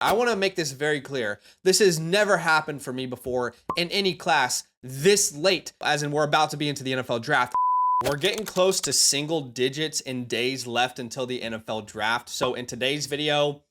I want to make this very clear. This has never happened for me before in any class this late, as in we're about to be into the NFL draft. We're getting close to single digits in days left until the NFL draft. So in today's video,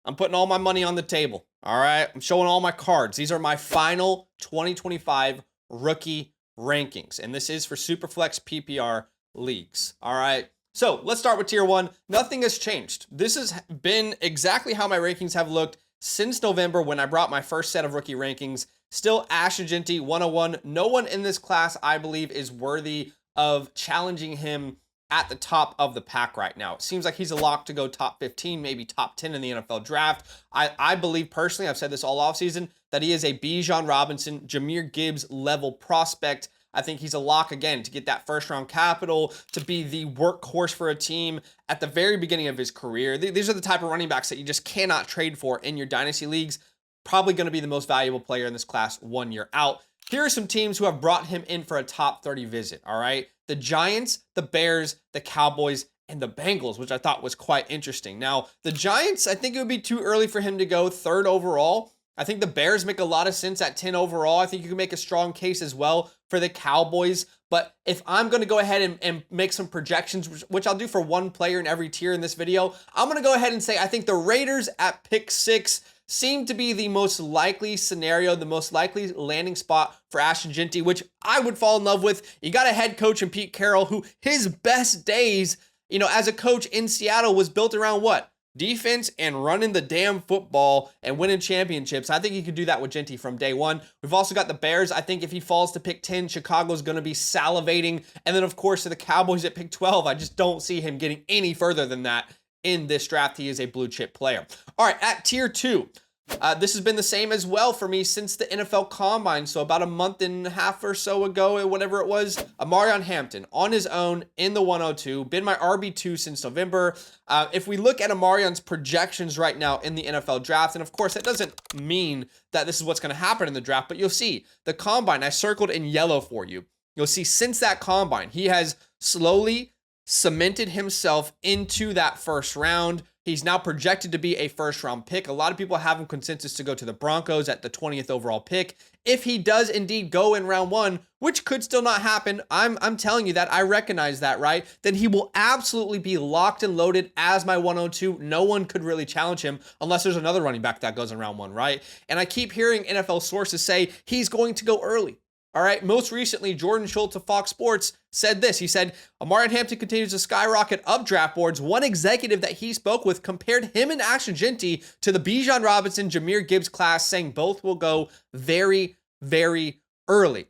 I'm putting all my money on the table. All right. I'm showing all my cards. These are my final 2025 rookie rankings. And this is for Superflex PPR leagues. All right. So let's start with tier one. Nothing has changed. This has been exactly how my rankings have looked since November when I brought my first set of rookie rankings. Still Ashton Jeanty 101. No one in this class, I believe, is worthy of challenging him at the top of the pack right now. It seems like he's a lock to go top 15, maybe top 10 in the NFL draft. I believe personally, I've said this all offseason, that he is a Bijan Robinson, Jahmyr Gibbs level prospect. I think he's a lock again to get that first round capital, to be the workhorse for a team at the very beginning of his career. These are the type of running backs that you just cannot trade for in your dynasty leagues. Probably going to be the most valuable player in this class 1 year out. Here are some teams who have brought him in for a top 30 visit, all right? The Giants, the Bears, the Cowboys, and the Bengals, which I thought was quite interesting. Now, the Giants, I think it would be too early for him to go third overall. I think the Bears make a lot of sense at 10 overall. I think you can make a strong case as well for the Cowboys. But if I'm going to go ahead and make some projections, which I'll do for one player in every tier in this video, I'm going to go ahead and say I think the Raiders at pick 6 seem to be the most likely scenario, the most likely landing spot for Ashton Jeanty, which I would fall in love with. You got a head coach in Pete Carroll, who his best days, as a coach in Seattle was built around what? Defense and running the damn football and winning championships. I think he could do that with Jeanty from day one. We've also got the Bears. I think if he falls to pick 10, Chicago's going to be salivating. And then, of course, to the Cowboys at pick 12. I just don't see him getting any further than that in this draft. He is a blue chip player. All right, at tier 2. This has been the same as well for me since the NFL Combine. So about a month and a half or so ago, whatever it was, Amarion Hampton on his own in the 102, been my RB2 since November. If we look at Amarion's projections right now in the NFL draft, and of course that doesn't mean that this is what's going to happen in the draft, but you'll see the Combine I circled in yellow for you. You'll see since that Combine, he has slowly cemented himself into that first round. He's now projected to be a first-round pick. A lot of people have him consensus to go to the Broncos at the 20th overall pick. If he does indeed go in round 1, which could still not happen, I'm telling you that, I recognize that, right? Then he will absolutely be locked and loaded as my 102. No one could really challenge him unless there's another running back that goes in round 1, right? And I keep hearing NFL sources say he's going to go early. All right, most recently, Jordan Schultz of Fox Sports said this. He said, Amarion Hampton continues to skyrocket up draft boards. One executive that he spoke with compared him and Ashton Jeanty to the Bijan Robinson, Jahmyr Gibbs class, saying both will go very, very early.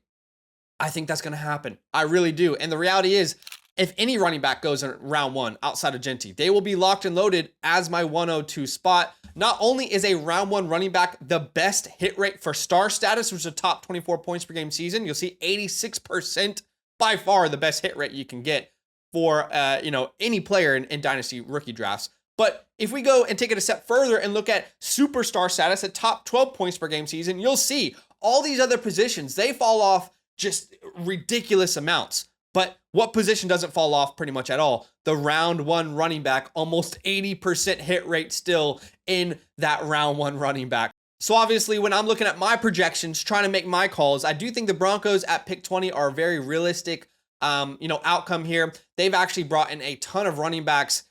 I think that's going to happen. I really do. And the reality is, if any running back goes in round 1 outside of Jeanty, they will be locked and loaded as my 102 spot. Not only is a round 1 running back the best hit rate for star status, which is a top 24 points per game season, you'll see 86%, by far the best hit rate you can get for any player in dynasty rookie drafts. But if we go and take it a step further and look at superstar status at top 12 points per game season, you'll see all these other positions, they fall off just ridiculous amounts. But what position doesn't fall off pretty much at all? The round 1 running back, almost 80% hit rate still in that round 1 running back. So obviously when I'm looking at my projections, trying to make my calls, I do think the Broncos at pick 20 are a very realistic outcome here. They've actually brought in a ton of running backs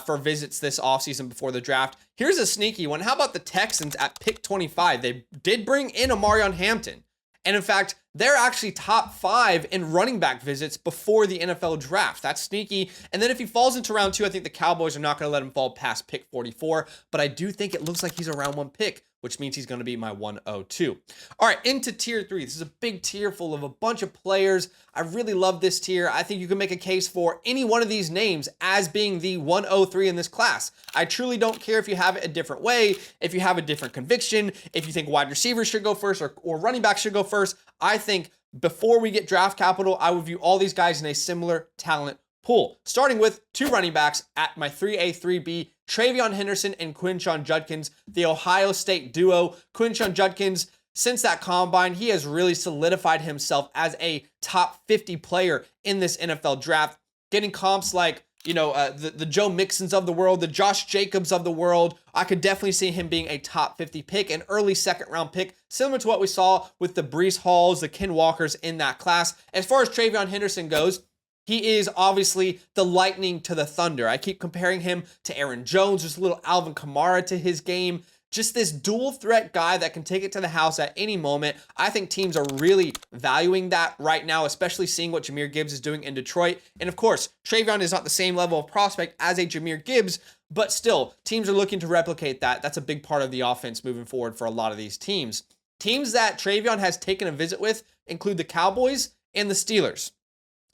for visits this offseason before the draft. Here's a sneaky one. How about the Texans at pick 25? They did bring in Amarion Hampton. And in fact, they're actually top 5 in running back visits before the NFL draft. That's sneaky. And then if he falls into round 2, I think the Cowboys are not going to let him fall past pick 44. But I do think it looks like he's a round 1 pick, which means he's going to be my 102. All right, into tier 3. This is a big tier full of a bunch of players. I really love this tier. I think you can make a case for any one of these names as being the 103 in this class. I truly don't care if you have it a different way, if you have a different conviction, if you think wide receivers should go first or running backs should go first. I think before we get draft capital, I would view all these guys in a similar talent pool, starting with 2 running backs at my 3A, 3B, Travion Henderson and Quinshon Judkins, the Ohio State duo. Quinshon Judkins, since that combine, he has really solidified himself as a top 50 player in this NFL draft, getting comps like the Joe Mixons of the world, the Josh Jacobs of the world. I could definitely see him being a top 50 pick, an early second round pick, similar to what we saw with the Breece Halls, the Ken Walkers in that class. As far as TreVeyon Henderson goes, he is obviously the lightning to the thunder. I keep comparing him to Aaron Jones, just a little Alvin Kamara to his game. Just this dual threat guy that can take it to the house at any moment. I think teams are really valuing that right now, especially seeing what Jahmyr Gibbs is doing in Detroit. And of course, TreVeyon is not the same level of prospect as a Jahmyr Gibbs, but still, teams are looking to replicate that. That's a big part of the offense moving forward for a lot of these teams. Teams that TreVeyon has taken a visit with include the Cowboys and the Steelers.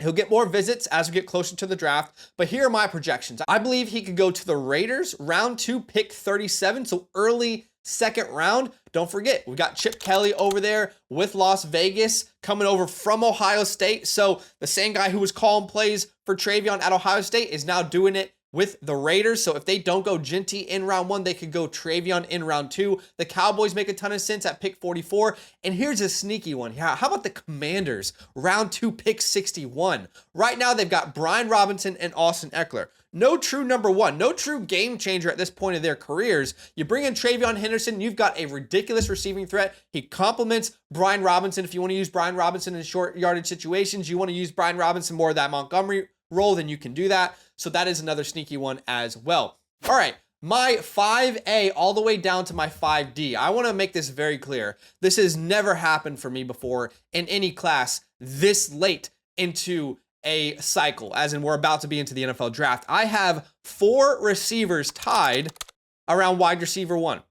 He'll get more visits as we get closer to the draft, but here are my projections. I believe he could go to the Raiders, round 2, pick 37, so early second round. Don't forget, we got Chip Kelly over there with Las Vegas, coming over from Ohio State. So the same guy who was calling plays for TreVeyon at Ohio State is now doing it with the Raiders. So if they don't go Genty in round 1, they could go TreVeyon in round 2. The Cowboys make a ton of sense at pick 44. And here's a sneaky one. How about the Commanders? Round 2, pick 61. Right now, they've got Brian Robinson and Austin Eckler. No true number 1, no true game changer at this point of their careers. You bring in TreVeyon Henderson, you've got a ridiculous receiving threat. He complements Brian Robinson. If you want to use Brian Robinson in short yardage situations, you want to use Brian Robinson more of that Montgomery role, then you can do that. So that is another sneaky one as well. All right, my 5A all the way down to my 5D. I want to make this very clear. This has never happened for me before in any class this late into a cycle, as in we're about to be into the NFL draft. I have 4 receivers tied around wide receiver 1.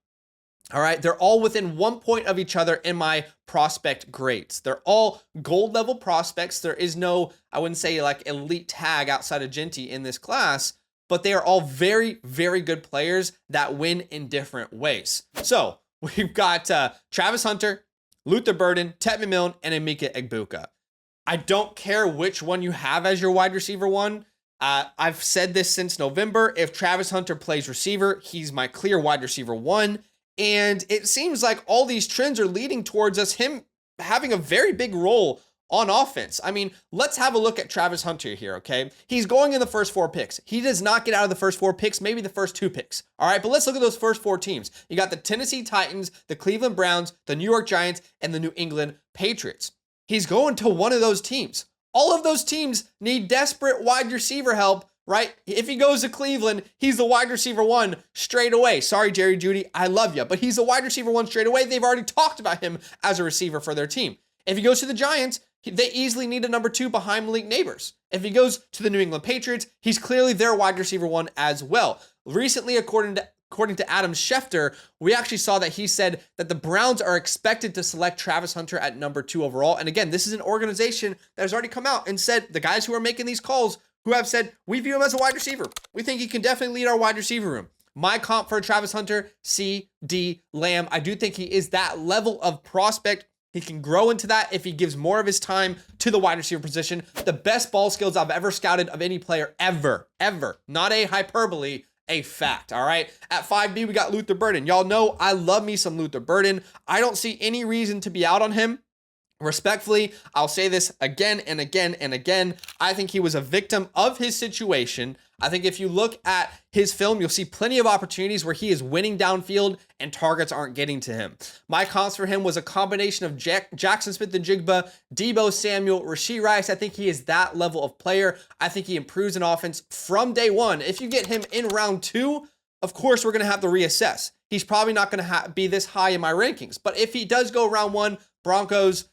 All right, they're all within 1 point of each other in my prospect grades. They're all gold level prospects. There is no, I wouldn't say like elite tag outside of Genty in this class, but they are all very, very good players that win in different ways. So we've got Travis Hunter, Luther Burden, Tet McMillan, and Emeka Egbuka. I don't care which one you have as your wide receiver 1. I've said this since November. If Travis Hunter plays receiver, he's my clear wide receiver 1. And it seems like all these trends are leading towards him having a very big role on offense. I mean, let's have a look at Travis Hunter here, okay? He's going in the first 4 picks. He does not get out of the first 4 picks, maybe the first 2 picks. All right, but let's look at those first 4 teams. You got the Tennessee Titans, the Cleveland Browns, the New York Giants, and the New England Patriots. He's going to one of those teams. All of those teams need desperate wide receiver help, right? If he goes to Cleveland, he's the wide receiver 1 straight away. Sorry, Jerry Jeudy, I love you, but he's the wide receiver 1 straight away. They've already talked about him as a receiver for their team. If he goes to the Giants, they easily need a number 2 behind Malik Neighbors. If he goes to the New England Patriots, he's clearly their wide receiver 1 as well. Recently, according to Adam Schefter, we actually saw that he said that the Browns are expected to select Travis Hunter at number 2 overall. And again, this is an organization that has already come out and said the guys who are making these calls who have said, we view him as a wide receiver. We think he can definitely lead our wide receiver room. My comp for Travis Hunter, C.D. Lamb. I do think he is that level of prospect. He can grow into that if he gives more of his time to the wide receiver position. The best ball skills I've ever scouted of any player ever. Not a hyperbole, a fact, all right? At 5B, we got Luther Burden. Y'all know I love me some Luther Burden. I don't see any reason to be out on him. Respectfully, I'll say this again and again and again. I think he was a victim of his situation. I think if you look at his film, you'll see plenty of opportunities where he is winning downfield and targets aren't getting to him. My comps for him was a combination of Jackson Smith-Njigba, Deebo Samuel, Rashee Rice. I think he is that level of player. I think he improves an offense from day 1. If you get him in round 2, of course, we're going to have to reassess. He's probably not going to be this high in my rankings. But if he does go round 1, Broncos,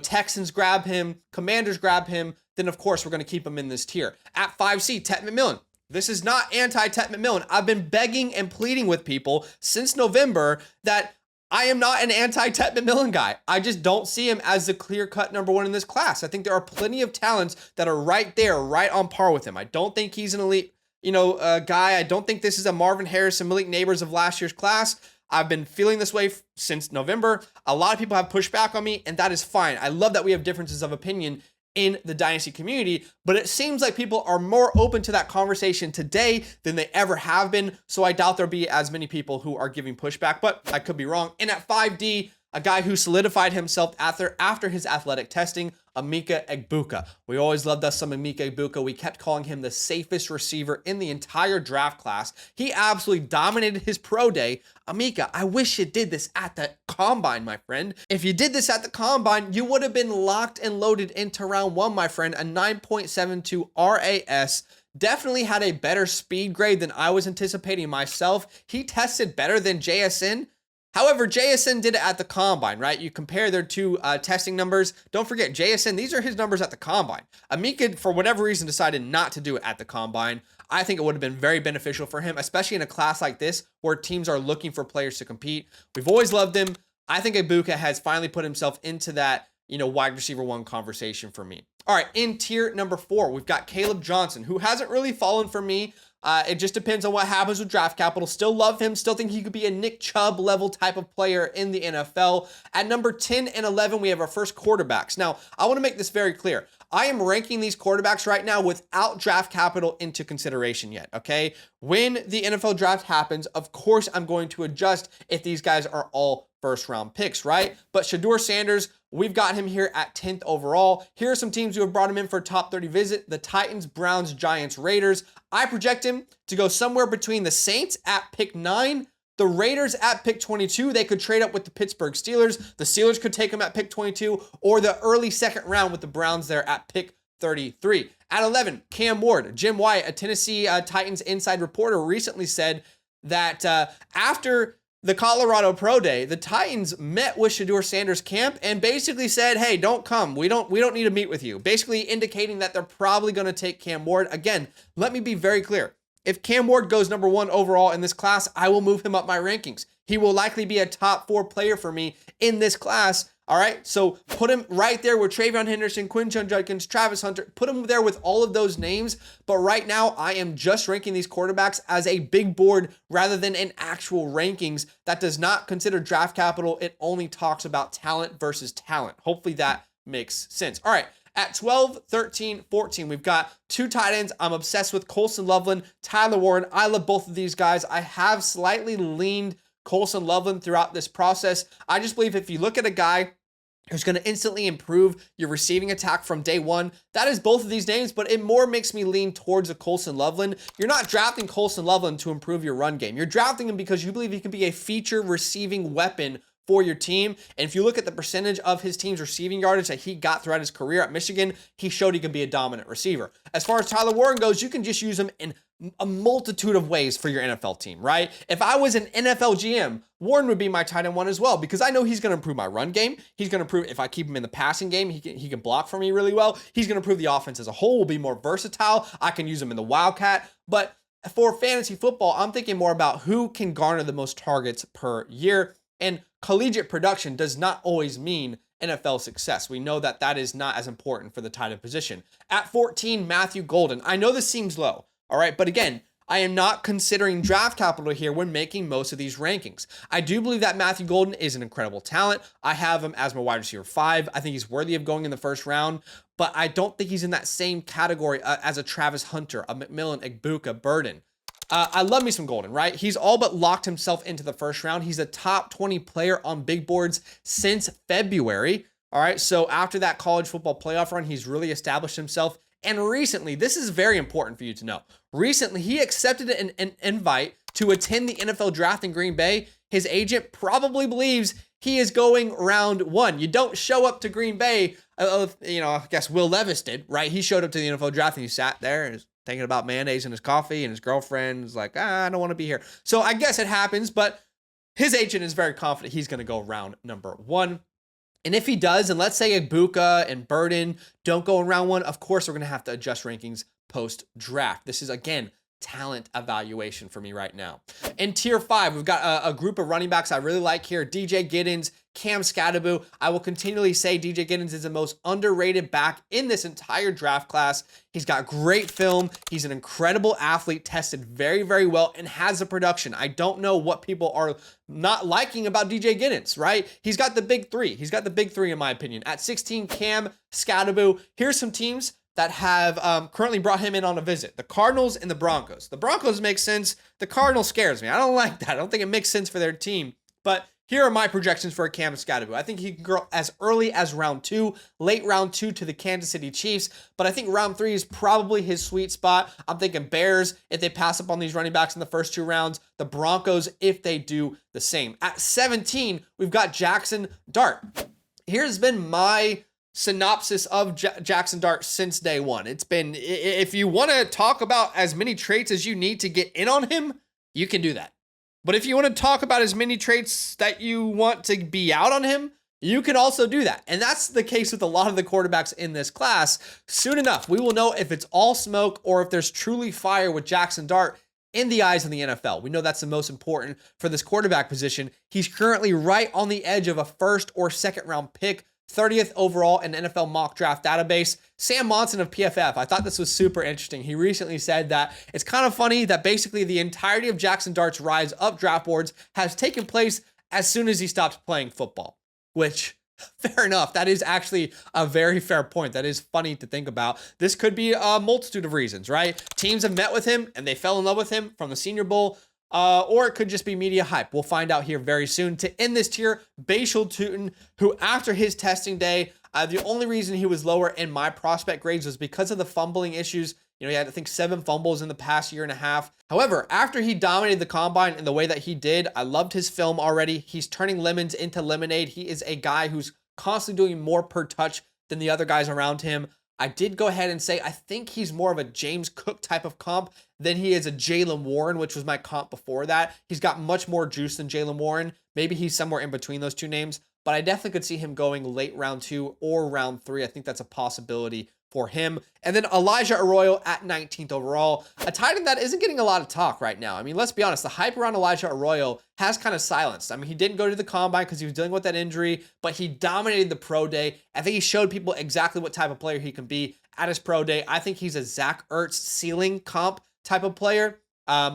Texans grab him, Commanders grab him, then of course we're going to keep him in this tier. At 5C, Tet McMillan. This is not anti-Tet McMillan. I've been begging and pleading with people since November that I am not an anti-Tet McMillan guy. I just don't see him as the clear-cut number 1 in this class. I think there are plenty of talents that are right there, right on par with him. I don't think he's an elite, guy. I don't think this is a Marvin Harrison, Malik Neighbors of last year's class. I've been feeling this way since November. A lot of people have pushed back on me, and that is fine. I love that we have differences of opinion in the Dynasty community, but it seems like people are more open to that conversation today than they ever have been, so I doubt there'll be as many people who are giving pushback, but I could be wrong. And at 5D, a guy who solidified himself after his athletic testing, Emeka Egbuka. We always loved us some Emeka Egbuka. We kept calling him the safest receiver in the entire draft class. He absolutely dominated his pro day. Emeka, I wish you did this at the combine, my friend. If you did this at the combine, you would have been locked and loaded into round 1, my friend. A 9.72 RAS. Definitely had a better speed grade than I was anticipating myself. He tested better than JSN. However, JSN did it at the combine, right? You compare their two testing numbers. Don't forget, JSN, these are his numbers at the combine. Emeka, for whatever reason, decided not to do it at the combine. I think it would have been very beneficial for him, especially in a class like this where teams are looking for players to compete. We've always loved him. I think Egbuka has finally put himself into that, wide receiver 1 conversation for me. All right, in tier number 4, we've got Caleb Johnson, who hasn't really fallen for me. It just depends on what happens with draft capital. Still love him. Still think he could be a Nick Chubb level type of player in the NFL. At number 10 and 11, we have our first quarterbacks. Now, I want to make this very clear. I am ranking these quarterbacks right now without draft capital into consideration yet, okay? When the NFL draft happens, of course, I'm going to adjust if these guys are all first-round picks, right? But Shedeur Sanders, we've got him here at 10th overall. Here are some teams who have brought him in for a top 30 visit: the Titans, Browns, Giants, Raiders. I project him to go somewhere between the Saints at pick 9, the Raiders at pick 22. They could trade up with the Pittsburgh Steelers. The Steelers could take him at pick 22, or the early second round with the Browns there at pick 33. At 11, Cam Ward. Jim Wyatt, a Tennessee Titans inside reporter, recently said that after the Colorado Pro Day, the Titans met with Shedeur Sanders' camp and basically said, hey, don't come. We don't need to meet with you. Basically indicating that they're probably going to take Cam Ward. Again, let me be very clear. If Cam Ward goes number 1 overall in this class, I will move him up my rankings. He will likely be a top 4 player for me in this class. All right, so put him right there with Travion Henderson, Quinton Judkins, Travis Hunter. Put him there with all of those names. But right now, I am just ranking these quarterbacks as a big board rather than an actual rankings that does not consider draft capital. It only talks about talent versus talent. Hopefully that makes sense. All right, at 12, 13, 14, we've got 2 tight ends. I'm obsessed with Colson Loveland, Tyler Warren. I love both of these guys. I have slightly leaned Colson Loveland throughout this process. I just believe if you look at a guy who's going to instantly improve your receiving attack from day 1. That is both of these names, but it more makes me lean towards a Colson Loveland. You're not drafting Colson Loveland to improve your run game. You're drafting him because you believe he can be a feature receiving weapon for your team. And if you look at the percentage of his team's receiving yardage that he got throughout his career at Michigan, he showed he could be a dominant receiver. As far as Tyler Warren goes, you can just use him in a multitude of ways for your NFL team, right? If I was an NFL GM, Warren would be my tight end 1 as well, because I know he's going to improve my run game. He's going to improve, if I keep him in the passing game, he can block for me really well. He's going to improve the offense as a whole, will be more versatile. I can use him in the Wildcat. But for fantasy football, I'm thinking more about who can garner the most targets per year. And collegiate production does not always mean NFL success. We know that that is not as important for the tight end position. At 14, Matthew Golden. I know this seems low. All right, but again, I am not considering draft capital here when making most of these rankings. I do believe that Matthew Golden is an incredible talent. I have him as my wide receiver 5. I think he's worthy of going in the first round, but I don't think he's in that same category as a Travis Hunter, a McMillan, Egbuka, Burden. I love me some Golden, right? He's all but locked himself into the first round. He's a top 20 player on big boards since February. All right, so after that college football playoff run, he's really established himself. And recently, this is very important for you to know. Recently, he accepted an invite to attend the NFL draft in Green Bay. His agent probably believes he is going round 1. You don't show up to Green Bay, I guess Will Levis did, right? He showed up to the NFL draft and he sat there and was thinking about mayonnaise in his coffee, and his girlfriend was like, I don't want to be here. So I guess it happens, but his agent is very confident he's going to go round number 1. And if he does, and let's say Egbuka and Burden don't go in round 1, of course, we're going to have to adjust rankings post-draft. This is, again, talent evaluation for me right now. In tier 5, we've got a group of running backs I really like here. DJ Giddens, Cam Scatterbo. I will continually say DJ Giddens is the most underrated back in this entire draft class. He's got great film. He's an incredible athlete, tested very, very well, and has the production. I don't know what people are not liking about DJ Giddens, right? He's got the big 3. He's got the big 3 in my opinion. At 16, Cam Scatterbo. Here's some teams that have currently brought him in on a visit. The Cardinals and the Broncos. The Broncos make sense. The Cardinals scares me. I don't like that. I don't think it makes sense for their team. But Here are my projections for Cam Scadaboo. I think he can grow as early as round 2, late round 2 to the Kansas City Chiefs, but I think round 3 is probably his sweet spot. I'm thinking Bears if they pass up on these running backs in the first 2 rounds, the Broncos if they do the same. At 17, we've got Jackson Dart. Here's been my synopsis of Jackson Dart since day one. It's been, if you want to talk about as many traits as you need to get in on him, you can do that. But if you want to talk about as many traits that you want to be out on him, you can also do that. And that's the case with a lot of the quarterbacks in this class. Soon enough, we will know if it's all smoke or if there's truly fire with Jackson Dart in the eyes of the NFL. We know that's the most important for this quarterback position. He's currently right on the edge of a first or second round pick, 30th overall in NFL mock draft database. Sam Monson of PFF, I thought this was super interesting. He recently said that it's kind of funny that basically the entirety of Jackson Dart's rise up draft boards has taken place as soon as he stopped playing football, which, fair enough. That is actually a very fair point. That is funny to think about. This could be a multitude of reasons, right? Teams have met with him and they fell in love with him from the Senior Bowl. Or it could just be media hype. We'll find out here very soon. To end this tier, Bashal Tutin, who after his testing day, the only reason he was lower in my prospect grades was because of the fumbling issues. You know, he had, I think, 7 fumbles in the past year and a half. However, after he dominated the combine in the way that he did, I loved his film already. He's turning lemons into lemonade. He is a guy who's constantly doing more per touch than the other guys around him. I did go ahead and say I think he's more of a James Cook type of comp than he is a Jaylen Warren, which was my comp before that. He's got much more juice than Jaylen Warren. Maybe he's somewhere in between those two names, but I definitely could see him going late round 2 or round 3. I think that's a possibility for him. And then Elijah Arroyo at 19th overall, a tight end that isn't getting a lot of talk right now. I mean, let's be honest, the hype around Elijah Arroyo has kind of silenced. I mean, he didn't go to the combine because he was dealing with that injury, but he dominated the pro day. I think he showed people exactly what type of player he can be at his pro day. I think he's a Zach Ertz ceiling comp type of player,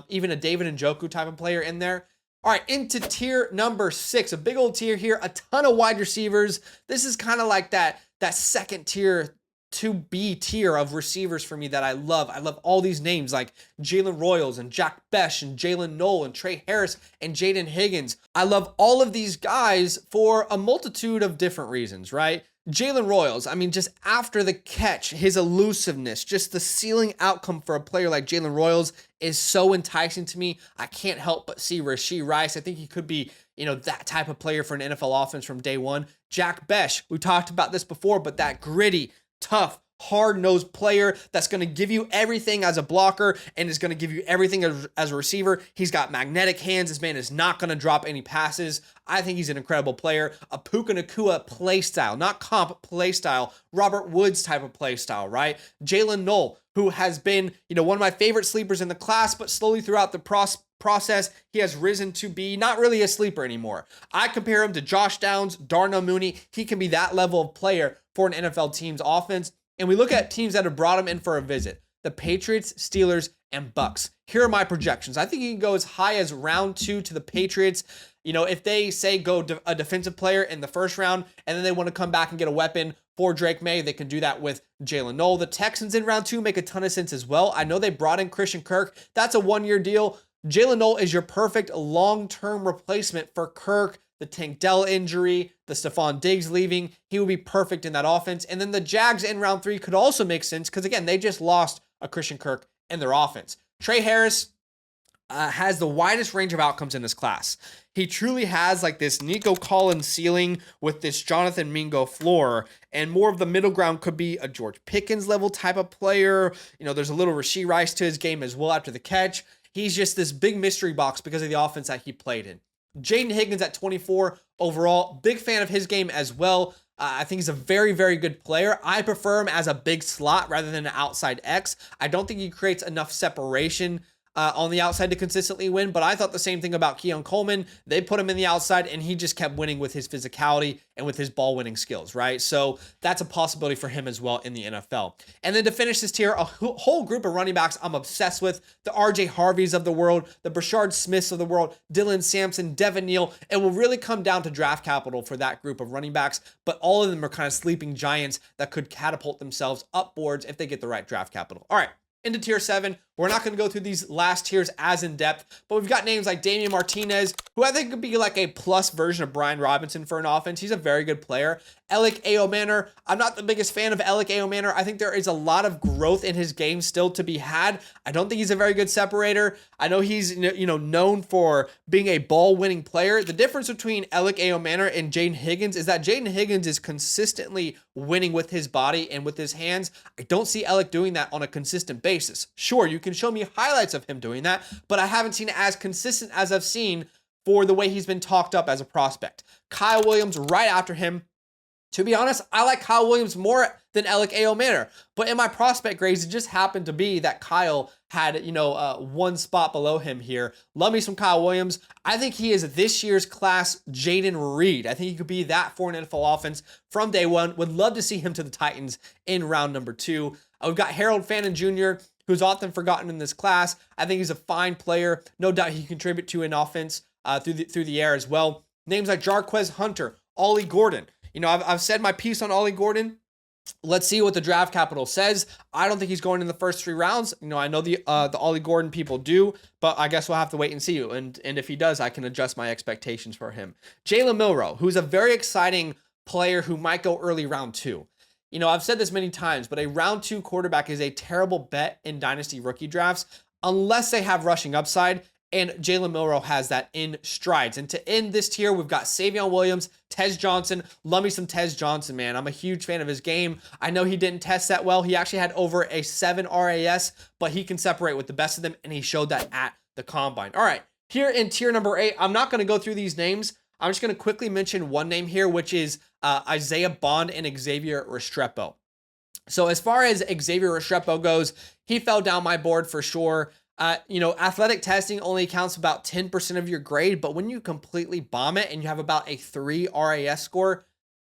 even a David Njoku type of player in there. All right, into tier number 6, a big old tier here, a ton of wide receivers. This is kind of like that second tier, 2B tier of receivers for me that I love. I love all these names like Jalen Royals and Jack Besh and Jalen Knoll and Trey Harris and Jaden Higgins. I love all of these guys for a multitude of different reasons, right? Jalen Royals, I mean, just after the catch, his elusiveness, just the ceiling outcome for a player like Jalen Royals is so enticing to me. I can't help but see Rashee Rice. I think he could be, that type of player for an NFL offense from day one. Jack Besh, we talked about this before, but that gritty, tough, hard-nosed player that's going to give you everything as a blocker and is going to give you everything as a receiver. He's got magnetic hands. This man is not going to drop any passes. I think he's an incredible player. A Puka Nacua play style, not comp play style, Robert Woods type of play style, right? Jalen Knoll, who has been, one of my favorite sleepers in the class, but slowly throughout the process, he has risen to be not really a sleeper anymore. I compare him to Josh Downs, Darnell Mooney. He can be that level of player for an NFL team's offense. And we look at teams that have brought him in for a visit. The Patriots, Steelers, and Bucks. Here are my projections. I think he can go as high as round 2 to the Patriots. If they say go a defensive player in the first round and then they want to come back and get a weapon for Drake May, they can do that with Jalen Knoll. The Texans in round 2 make a ton of sense as well. I know they brought in Christian Kirk. That's a 1-year deal. Jalen Knoll is your perfect long-term replacement for Kirk, the Tank Dell injury, the Stephon Diggs leaving. He would be perfect in that offense. And then the Jags in round 3 could also make sense because, again, they just lost a Christian Kirk in their offense. Trey Harris has the widest range of outcomes in this class. He truly has like this Nico Collins ceiling with this Jonathan Mingo floor, and more of the middle ground could be a George Pickens level type of player. There's a little Rashee Rice to his game as well after the catch. He's just this big mystery box because of the offense that he played in. Jaden Higgins at 24 overall, big fan of his game as well. I think he's a very, very good player. I prefer him as a big slot rather than an outside X. I don't think he creates enough separation on the outside to consistently win, but I thought the same thing about Keon Coleman. They put him in the outside, and he just kept winning with his physicality and with his ball-winning skills, right? So that's a possibility for him as well in the NFL. And then to finish this tier, a whole group of running backs I'm obsessed with. The RJ Harveys of the world, the Brashard Smiths of the world, Dylan Sampson, Devin Neal. It will really come down to draft capital for that group of running backs, but all of them are kind of sleeping giants that could catapult themselves upwards if they get the right draft capital. All right. Into tier 7, We're not going to go through these last tiers as in depth, but we've got names like Damian Martinez, who I think could be like a plus version of Brian Robinson for an offense. He's a very good player. Alec Aomanor, I'm not the biggest fan of Alec Aomanor. I think there is a lot of growth in his game still to be had. I don't think he's a very good separator. I know he's known for being a ball-winning player. The difference between Alec Aomanor and Jaden Higgins is that Jaden Higgins is consistently winning with his body and with his hands. I don't see Alec doing that on a consistent basis. Sure, you can show me highlights of him doing that, but I haven't seen it as consistent as I've seen for the way he's been talked up as a prospect. Kyle Williams right after him. To be honest, I like Kyle Williams more than Alec Aomanor, but in my prospect grades, it just happened to be that Kyle had, one spot below him here. Love me some Kyle Williams. I think he is this year's class Jaden Reed. I think he could be that for an NFL offense from day one. Would love to see him to the Titans in round number 2. We've got Harold Fannin Jr., who's often forgotten in this class. I think he's a fine player. No doubt he can contribute to an offense through the air as well. Names like Jarquez Hunter, Ollie Gordon. I've said my piece on Ollie Gordon. Let's see what the draft capital says. I don't think he's going in the first 3 rounds. I know the Ollie Gordon people do, but I guess we'll have to wait and see. And if he does, I can adjust my expectations for him. Jalen Milroe, who's a very exciting player who might go early round 2. I've said this many times, but a round 2 quarterback is a terrible bet in dynasty rookie drafts unless they have rushing upside. And Jalen Milroe has that in strides. And to end this tier, we've got Savion Williams, Tez Johnson. Love me some Tez Johnson, man. I'm a huge fan of his game. I know he didn't test that well. He actually had over a 7 RAS, but he can separate with the best of them, and he showed that at the combine. All right, here in tier number 8, I'm not going to go through these names. I'm just going to quickly mention one name here, which is Isaiah Bond and Xavier Restrepo. So as far as Xavier Restrepo goes, he fell down my board for sure. Athletic testing only accounts about 10% of your grade, but when you completely bomb it and you have about a 3 RAS score,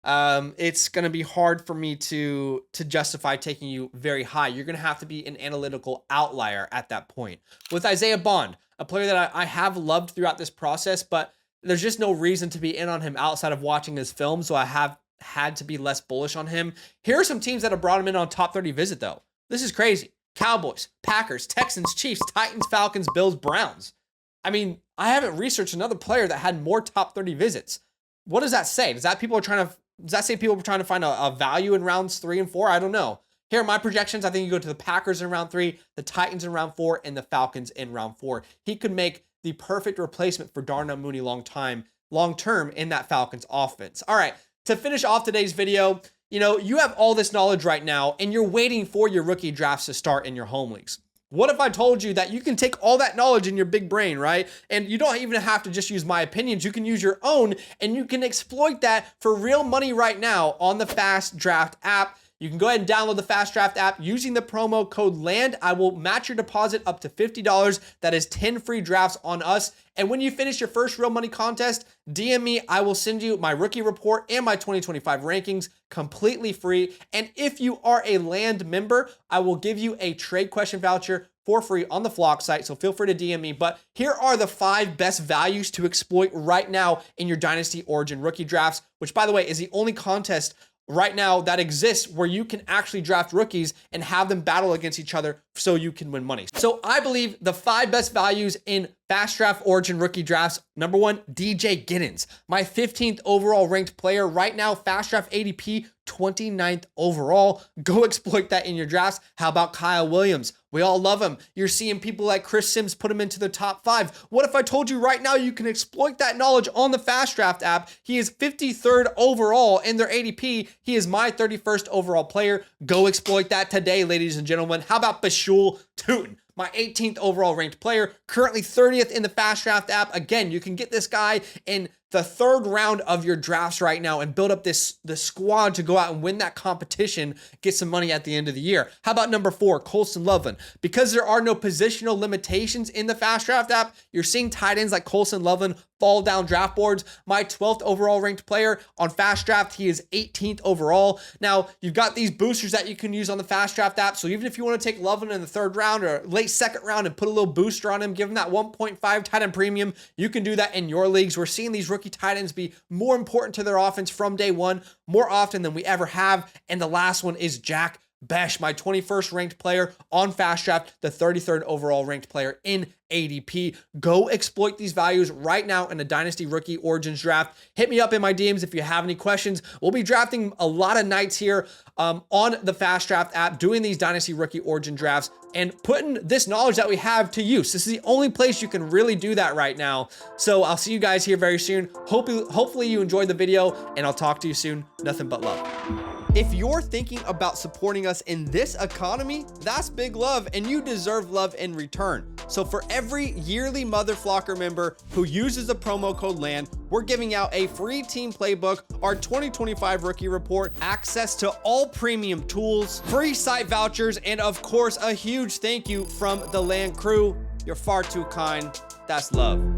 it's going to be hard for me to justify taking you very high. You're going to have to be an analytical outlier at that point. With Isaiah Bond, a player that I have loved throughout this process, but there's just no reason to be in on him outside of watching his film, so I have had to be less bullish on him. Here are some teams that have brought him in on top 30 visit, though. This is crazy. Cowboys, Packers, Texans, Chiefs, Titans, Falcons, Bills, Browns. I mean, I haven't researched another player that had more top 30 visits. What does that say? Does that say people are trying to find a value in rounds 3 and 4? I don't know. Here are my projections. I think you go to the Packers in round 3, the Titans in round 4, and the Falcons in round 4. He could make the perfect replacement for Darnell Mooney long term in that Falcons offense. All right, to finish off today's video, you have all this knowledge right now, and you're waiting for your rookie drafts to start in your home leagues. What if I told you that you can take all that knowledge in your big brain, right? And you don't even have to just use my opinions. You can use your own, and you can exploit that for real money right now on the FastDraft app. You can go ahead and download the FastDraft app using the promo code LAND. I will match your deposit up to $50. That is 10 free drafts on us. And when you finish your first real money contest, DM me. I will send you my rookie report and my 2025 rankings completely free. And if you are a LAND member, I will give you a trade question voucher for free on the Flock site. So feel free to DM me. But here are the 5 best values to exploit right now in your Dynasty Origin rookie drafts, which, by the way, is the only contest right now that exists where you can actually draft rookies and have them battle against each other so you can win money. So I believe the 5 best values in FastDraft Origin rookie drafts. Number 1, DJ Giddens, my 15th overall ranked player right now. FastDraft ADP 29th overall. Go exploit that in your drafts. How about Kyle Williams? We all love him. You're seeing people like Chris Sims put him into the top 5. What if I told you right now you can exploit that knowledge on the FastDraft app? He is 53rd overall in their ADP. He is my 31st overall player. Go exploit that today, ladies and gentlemen. How about Bashul Tootin, my 18th overall ranked player, currently 30th in the FastDraft app. Again, you can get this guy in the 3rd round of your drafts right now and build up the squad to go out and win that competition, get some money at the end of the year. How about number 4, Colson Loveland? Because there are no positional limitations in the FastDraft app, you're seeing tight ends like Colson Loveland fall down draft boards. My 12th overall ranked player on FastDraft, he is 18th overall. Now, you've got these boosters that you can use on the FastDraft app, so even if you want to take Loveland in the 3rd round or late 2nd round and put a little booster on him, give him that 1.5 tight end premium, you can do that in your leagues. We're seeing these rookie tight ends be more important to their offense from day one, more often than we ever have. And the last one is Jack Besh, my 21st ranked player on FastDraft, the 33rd overall ranked player in ADP. Go exploit these values right now in a Dynasty Rookie Origins draft. Hit me up in my DMs if you have any questions. We'll be drafting a lot of nights here on the FastDraft app, doing these Dynasty Rookie Origin drafts and putting this knowledge that we have to use. This is the only place you can really do that right now. So I'll see you guys here very soon. Hopefully you enjoyed the video, and I'll talk to you soon. Nothing but love. If you're thinking about supporting us in this economy, that's big love, and you deserve love in return. So for every yearly Mother Flocker member who uses the promo code LAND, we're giving out a free team playbook, our 2025 rookie report, access to all premium tools, free site vouchers, and of course, a huge thank you from the LAND crew. You're far too kind. That's love.